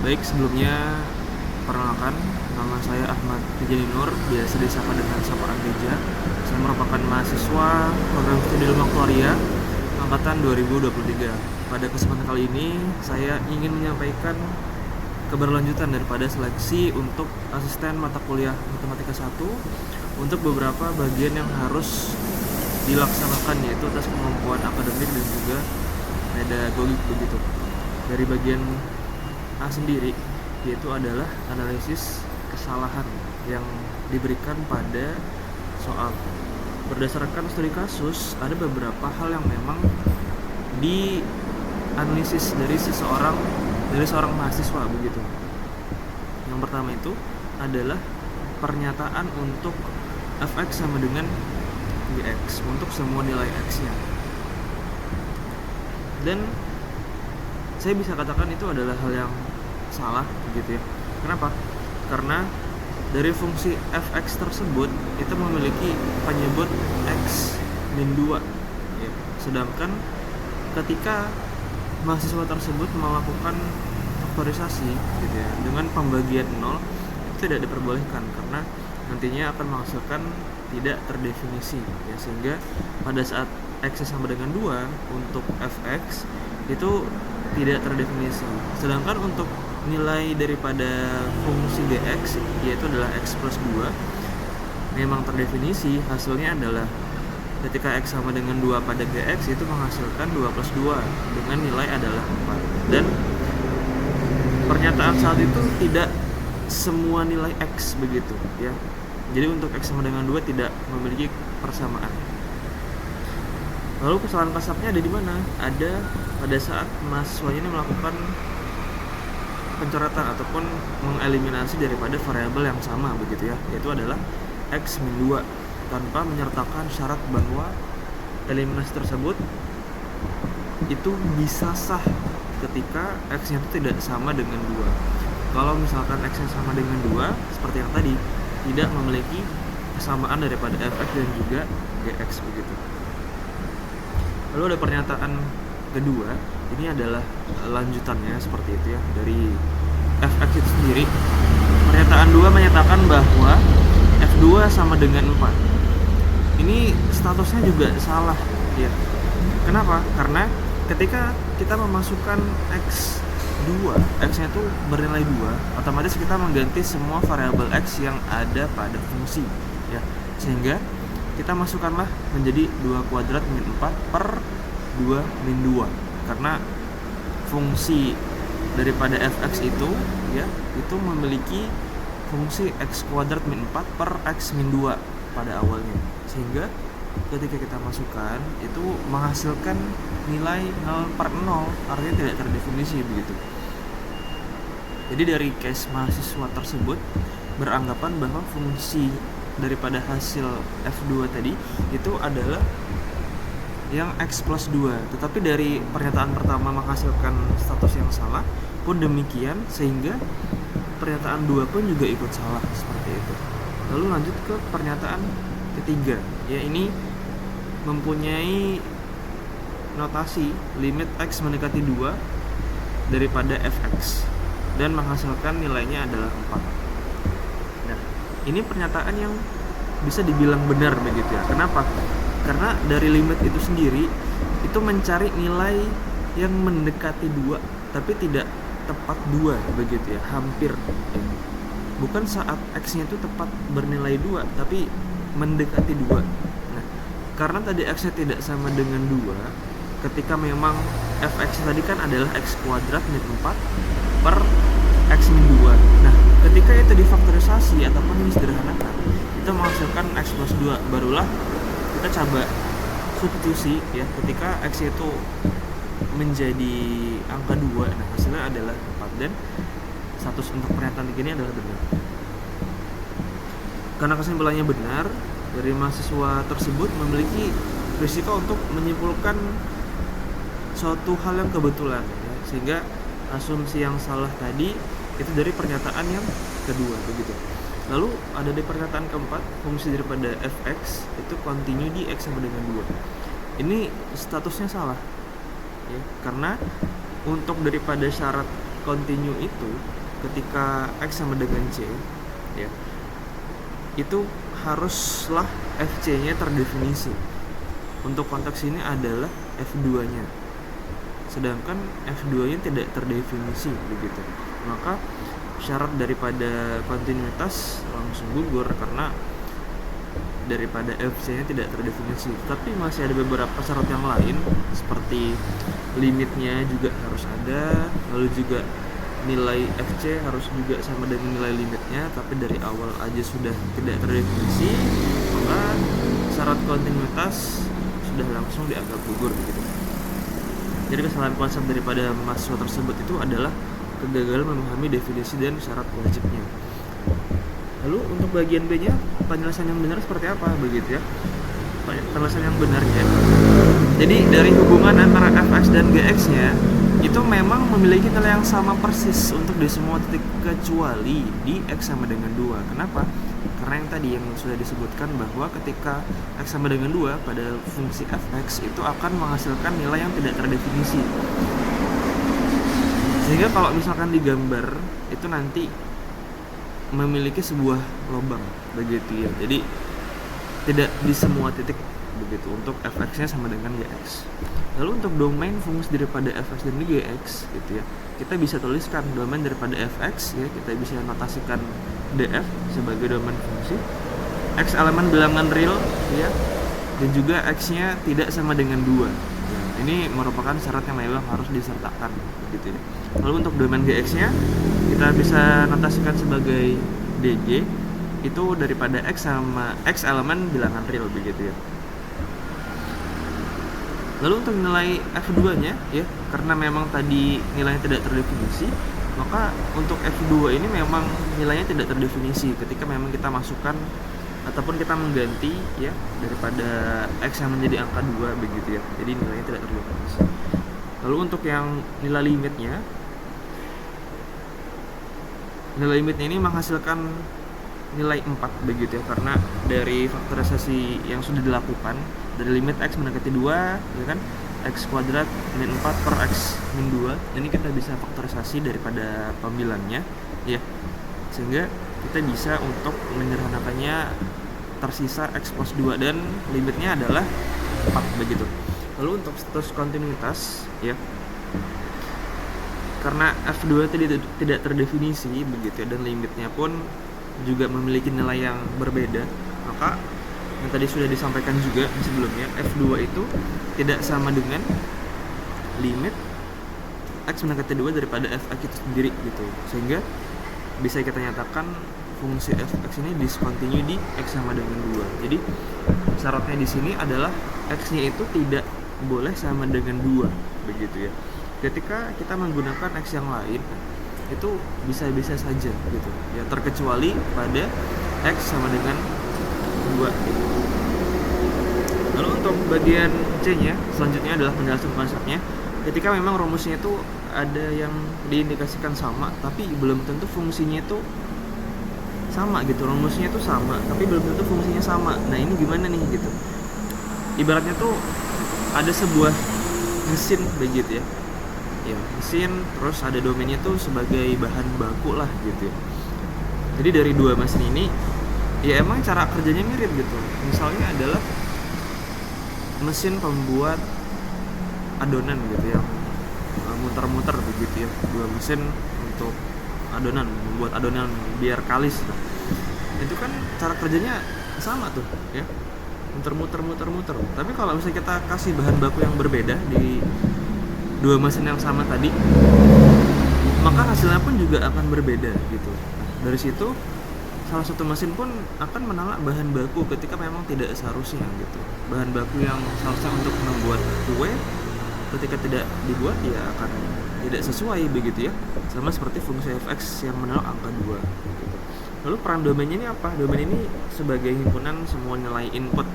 Baik, sebelumnya perkenalkan, nama saya Ahmad Rijani Nur, biasa disapa dengan sapaan Rija. Saya merupakan mahasiswa program studi ilmu aktuaria angkatan 2023. Pada kesempatan kali ini, saya ingin menyampaikan keberlanjutan daripada seleksi untuk asisten mata kuliah Matematika 1 untuk beberapa bagian yang harus dilaksanakan, yaitu tes kemampuan akademik dan juga pedagogik begitu. Dari bagian A sendiri, yaitu adalah analisis kesalahan yang diberikan pada soal. Berdasarkan studi kasus, ada beberapa hal yang memang dianalisis dari seorang mahasiswa begitu. Yang pertama itu adalah pernyataan untuk fx sama dengan gx untuk semua nilai x-nya. Dan saya bisa katakan itu adalah hal yang salah begitu ya. Kenapa? Karena dari fungsi fx tersebut itu memiliki penyebut x min 2 ya. Sedangkan ketika mahasiswa tersebut melakukan faktorisasi gitu ya, dengan pembagian 0 itu tidak diperbolehkan karena nantinya akan menghasilkan tidak terdefinisi ya, sehingga pada saat x sama dengan 2 untuk fx itu tidak terdefinisi. Sedangkan untuk nilai daripada fungsi dx, yaitu adalah x plus 2, memang terdefinisi. Hasilnya adalah ketika x sama dengan 2 pada gx itu menghasilkan 2 plus 2 dengan nilai adalah 4. Dan pernyataan saat itu tidak semua nilai x begitu ya. Jadi untuk x sama dengan 2 tidak memiliki persamaan. Lalu kesalahan kasarnya ada di mana? Ada pada saat mahasiswa ini melakukan pencoretan ataupun mengeliminasi daripada variabel yang sama begitu ya, yaitu adalah x min 2 tanpa menyertakan syarat bahwa eliminasi tersebut itu bisa sah ketika x-nya itu tidak sama dengan 2. Kalau misalkan x-nya sama dengan 2 seperti yang tadi, tidak memiliki kesamaan daripada fx dan juga gx begitu. Lalu ada pernyataan kedua, ini adalah lanjutannya seperti itu ya, dari fx itu sendiri. Pernyataan 2 menyatakan bahwa f2 sama dengan 4. Ini statusnya juga salah ya. Kenapa? Karena ketika kita memasukkan x nya itu bernilai 2, otomatis kita mengganti semua variabel x yang ada pada fungsi ya, sehingga kita masukkanlah menjadi 2 kuadrat min 4 per 2 min 2, karena fungsi daripada fx itu ya, itu memiliki fungsi x kuadrat min 4 per x min 2 pada awalnya, sehingga ketika kita masukkan itu menghasilkan nilai 0 per 0, artinya tidak terdefinisi begitu. Jadi dari case mahasiswa tersebut beranggapan bahwa fungsi daripada hasil f2 tadi itu adalah yang x plus 2, tetapi dari pernyataan pertama menghasilkan status yang salah pun demikian, sehingga pernyataan 2 pun juga ikut salah seperti itu. Lalu lanjut ke pernyataan ketiga ya, ini mempunyai notasi limit x mendekati 2 daripada fx dan menghasilkan nilainya adalah 4. Nah, ini pernyataan yang bisa dibilang benar begitu ya. Kenapa? Karena dari limit itu sendiri itu mencari nilai yang mendekati 2 tapi tidak tepat 2 begitu ya, hampir ya. Bukan saat x-nya itu tepat bernilai 2 tapi mendekati 2. Nah, karena tadi x-nya tidak sama dengan 2, ketika memang fx tadi kan adalah x kuadrat min 4 per x min 2. Nah, ketika itu difaktorisasi ataupun disederhanakan, itu menghasilkan x plus 2. Barulah kita coba substitusi ya, ketika x itu menjadi angka 2, nah hasilnya adalah 4, dan status untuk pernyataan ini adalah benar. Karena kesimpulannya benar, dari mahasiswa tersebut memiliki risiko untuk menyimpulkan suatu hal yang kebetulan ya, sehingga asumsi yang salah tadi itu dari pernyataan yang kedua begitu. Lalu ada di pernyataan keempat, fungsi daripada fx itu kontinu di x sama dengan 2. Ini statusnya salah ya, karena untuk daripada syarat continue itu ketika X sama dengan C ya, itu haruslah FC-nya terdefinisi. Untuk konteks ini adalah F2-nya, sedangkan F2-nya tidak terdefinisi begitu. Maka syarat daripada kontinuitas langsung gugur karena daripada FC-nya tidak terdefinisi. Tapi masih ada beberapa syarat yang lain, seperti limitnya juga harus ada, lalu juga nilai FC harus juga sama dengan nilai limitnya, tapi dari awal aja sudah tidak terdefinisi, maka syarat kontinuitas sudah langsung dianggap gugur begitu. Jadi kesalahan konsep daripada mahasiswa tersebut itu adalah kegagalan memahami definisi dan syarat wajibnya. Lalu untuk bagian B-nya, penyelesaian yang benar seperti apa begitu ya? Penyelesaian yang benarnya. Jadi dari hubungan antara fx dan gx-nya itu memang memiliki nilai yang sama persis untuk di semua titik kecuali di x sama dengan 2. Kenapa? Karena yang tadi yang sudah disebutkan bahwa ketika x sama dengan 2 pada fungsi fx itu akan menghasilkan nilai yang tidak terdefinisi. Sehingga kalau misalkan digambar itu nanti memiliki sebuah lubang begitu ya. Jadi tidak di semua titik begitu untuk fx-nya sama dengan gx. Lalu untuk domain fungsi daripada fx dan gx gitu ya, kita bisa tuliskan domain daripada fx ya, kita bisa notasikan df sebagai domain fungsi, x elemen bilangan real ya, dan juga x-nya tidak sama dengan 2. Ya, ini merupakan syarat yang memang harus disertakan begitu ya. Lalu untuk domain gx-nya kita bisa notasikan sebagai dg, itu daripada x sama x elemen bilangan real begitu ya. Lalu untuk nilai F2-nya ya, karena memang tadi nilainya tidak terdefinisi, maka untuk F2 ini memang nilainya tidak terdefinisi ketika memang kita masukkan ataupun kita mengganti ya daripada X yang menjadi angka 2 begitu ya. Jadi nilainya tidak terdefinisi. Lalu untuk yang nilai limitnya ini menghasilkan nilai 4 begitu ya, karena dari faktorisasi yang sudah dilakukan dari limit x mendekati 2 ya kan, x kuadrat min 4 per x min 2, ini kita bisa faktorisasi daripada pembilannya ya, sehingga kita bisa untuk menyederhanakannya tersisa x plus 2 dan limitnya adalah 4 begitu. Lalu untuk status kontinuitas ya, karena F2 tidak terdefinisi begitu ya, dan limitnya pun juga memiliki nilai yang berbeda, maka yang tadi sudah disampaikan juga sebelumnya, F2 itu tidak sama dengan limit x mendekati 2 daripada fx itu sendiri gitu, sehingga bisa kita nyatakan fungsi fx ini discontinue di x sama dengan 2. Jadi syaratnya di sini adalah x-nya itu tidak boleh sama dengan 2 begitu ya. Ketika kita menggunakan x yang lain itu bisa-bisa saja gitu ya, terkecuali pada x sama dengan 2 gitu. Lalu untuk bagian C-nya selanjutnya adalah penjelasan konsepnya. Ketika memang rumusnya itu ada yang diindikasikan sama tapi belum tentu fungsinya itu sama gitu, rumusnya itu sama tapi belum tentu fungsinya sama. Nah ini gimana nih gitu, ibaratnya tuh ada sebuah mesin begitu ya, ya mesin, terus ada domainnya tuh sebagai bahan baku lah gitu ya. Jadi dari dua mesin ini ya emang cara kerjanya mirip gitu. Misalnya adalah mesin pembuat adonan gitu ya, muter-muter begitu ya, dua mesin untuk adonan, membuat adonan biar kalis gitu. Itu kan cara kerjanya sama tuh ya, muter-muter. Tapi kalau misalnya kita kasih bahan baku yang berbeda di dua mesin yang sama tadi, maka hasilnya pun juga akan berbeda gitu. Dari situ salah satu mesin pun akan menolak bahan baku ketika memang tidak seharusnya gitu. Bahan baku yang seharusnya untuk membuat kue ketika tidak dibuat ya akan tidak sesuai begitu ya. Sama seperti fungsi fx yang menolak angka 2 gitu. Lalu peran domainnya ini apa? Domain ini sebagai himpunan semua nilai input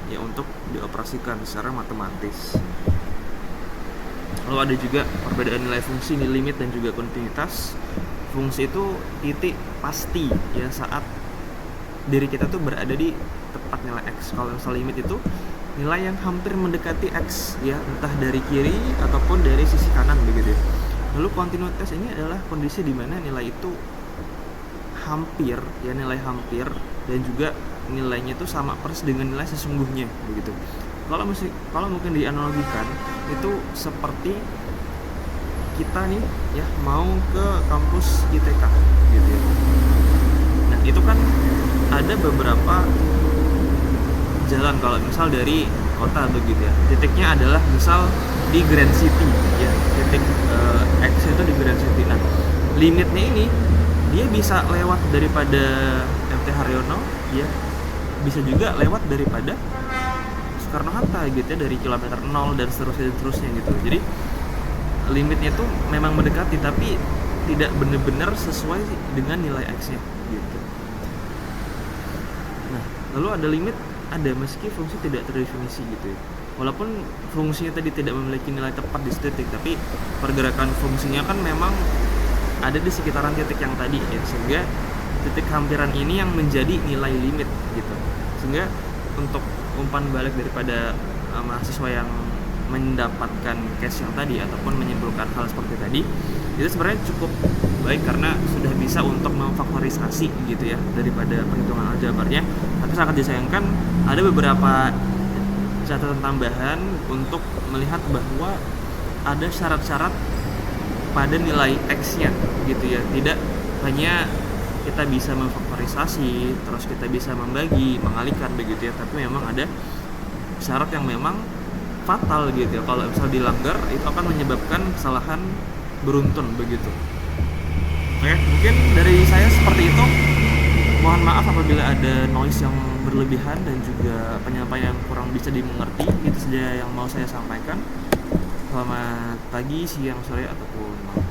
ya untuk dioperasikan secara matematis. Lalu ada juga perbedaan nilai fungsi, nilai limit dan juga kontinuitas. Fungsi itu titik pasti ya saat diri kita tuh berada di tepat nilai x. Kalau misalnya limit itu nilai yang hampir mendekati x ya, entah dari kiri ataupun dari sisi kanan begitu ya. Lalu kontinuitas ini adalah kondisi di mana nilai itu hampir, ya nilai hampir, dan juga nilainya itu sama persis dengan nilai sesungguhnya begitu. Kalau mungkin dianalogikan itu seperti kita nih ya mau ke kampus ITK gitu ya. Nah itu kan ada beberapa jalan, kalau misal dari kota begitu ya, titiknya adalah misal di Grand City ya, titik X itu di Grand City. Nah limitnya ini dia bisa lewat daripada MT Haryono ya, bisa juga lewat daripada Soekarno-Hatta gitu ya, dari kilometer 0 dan seterusnya gitu. Jadi limitnya tuh memang mendekati tapi tidak benar-benar sesuai dengan nilai X-nya gitu. Nah, lalu ada limit, ada meski fungsi tidak terdefinisi gitu ya. Walaupun fungsinya tadi tidak memiliki nilai tepat di titik, tapi pergerakan fungsinya kan memang ada di sekitaran titik yang tadi ya, sehingga titik hampiran ini yang menjadi nilai limit gitu. Sehingga untuk umpan balik daripada mahasiswa yang mendapatkan case yang tadi ataupun menyimpulkan hal seperti tadi, itu sebenarnya cukup baik karena sudah bisa untuk memfaktorisasi gitu ya daripada perhitungan aljabarnya. Tapi sangat disayangkan ada beberapa catatan tambahan untuk melihat bahwa ada syarat-syarat pada nilai X-nya gitu ya. Tidak hanya kita bisa memfaktorisasi, terus kita bisa membagi, mengalihkan begitu ya, tapi memang ada syarat yang memang fatal gitu ya. Kalau misal dilanggar itu akan menyebabkan kesalahan beruntun begitu. Oke, mungkin dari saya seperti itu. Mohon maaf apabila ada noise yang berlebihan dan juga penyampaian yang kurang bisa dimengerti. Itu saja yang mau saya sampaikan. Selamat pagi, siang, sore, ataupun malam.